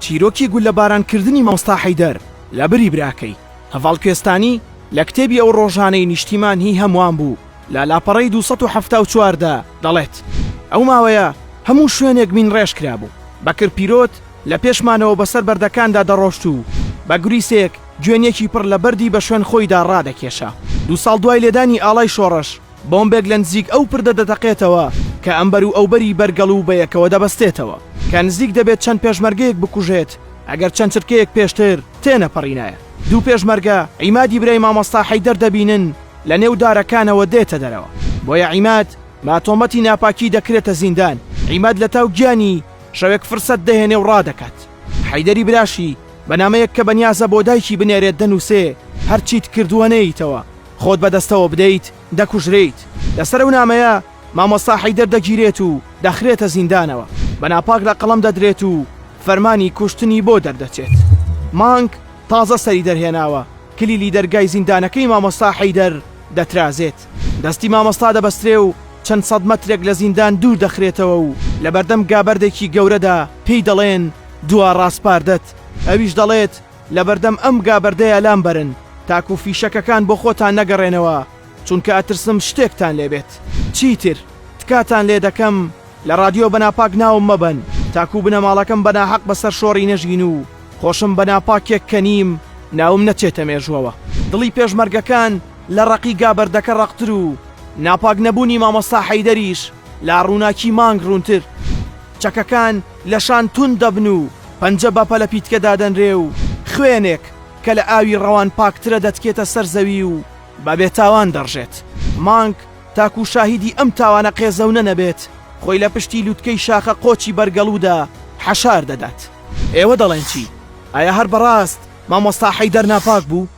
چیرۆکی گول لە بارانکردنی مامۆستا حەیدەر لە بری براکەی هەڤاڵ کوێستانی لە کتێبی ئەو ڕۆژانەی نیشتیمان هی هەمووان بوو لە لاپەڕەی 274 دەڵێت ئەو ماوەیە هەموو شوێنێک من ڕێژ کرابوو بەکر پیرۆت لە پێشمانەوە بەسەر بەردەکاندا دەڕۆشت و بە گوریسێک گوێنێکی پڕ لە بەردی بە شوێن خۆیدا ڕادەکێشە 2 ساڵ دوای لێدانی ئاڵای شۆڕش بۆمبێک لە نزیک ئەو پردە دەتەقێتەوە کە ئەمبەر و ئەوبەری بەرگەڵ و بەیەکەوە دەبەستێتەوە کە نزیک دەبێت چەند پێشمەرگەیەک بکوژێت ئەگەر چەند چرکەیەک پێشتر تێنەپەڕینایە 2 پێشمەرگە عیمادی برای مامۆستا حەیدەر دەبینن لە نێو دارەکانەوە دێتە دەرەوە بۆیە عیماد ماتۆمەتی ناپاکی دەکرێتە زیندان عیماد لە تاو گیانی شەوێک فرسەت دەهێنێ و ڕادەکات حەیدەری براشی بەنامەیەک کە بەنیازە بۆ دایکی بنێرێت دەنووسێ هەرچیت کردووە نەیتەوە خۆت بەدەستەوە بدەیت دەکوژرێیت لەسەر ئەو نامەیە مامۆستا حەیدەر دەگیرێت و دەخرێتە زیندانەوە بەناپاک لە قەڵەم دەدرێت و فەرمانی کوشتنی بۆ دەردەچێت مانگ تازە سەری دەرهێناوە کلیلی دەرگای زیندانەکەی مامۆستا حەیدەر دەترازێت دەستی مامۆستا دەبەسترێ و چەند سەد مەترێک لە زیندان دوور دەخرێتەوە و لە بەردەم گابەردێکی گەورەدا پێی دەڵێن دوا ڕاستپاردەت ئەویش دەڵێت لە بەردەم ئەم گابەردەیە لام بەرن تاکو فیشەکەکان بۆ خۆتان نەگەڕێنەوە چونکە ئەترسم شتێکتان لێبێت چیتر تکاتان لێ دەکەم لە رادیۆ بەناپاک ناوم مەبەن تاکو بنەماڵەکەم بەناحەق بەسەر شۆڕی نەژین و خۆشم بەناپاکێک کە نیم ناوم نەچێتە مێژوەوە دڵی پێشمەرگەکان لە ڕقی گابەردەکە ڕەقتر و ناپاک نەبوونی مامۆستا حەیدەریش لا ڕووناکی مانگ ڕوونتر چەکەکان لە شان تون دەبن و پەنجە بەپە لە پیتکەدا دەنرێ و خوێنێک کە لە ئاوی ڕەوان پاکترە دەتکێتە سەر زەوی و بە بێتاوان دەڕژێت مانگ تاکو شاهیدی ئەم تاوانە قێزەونە نەبێت خۆی لە پشتی لووتکەی شاخە قۆچی بەرگەڵوودا حەشار دەدات ئێوە دەڵێن چی؟ ئایا هەر بەڕاست مامۆستا حەیدەر ناپاک بوو؟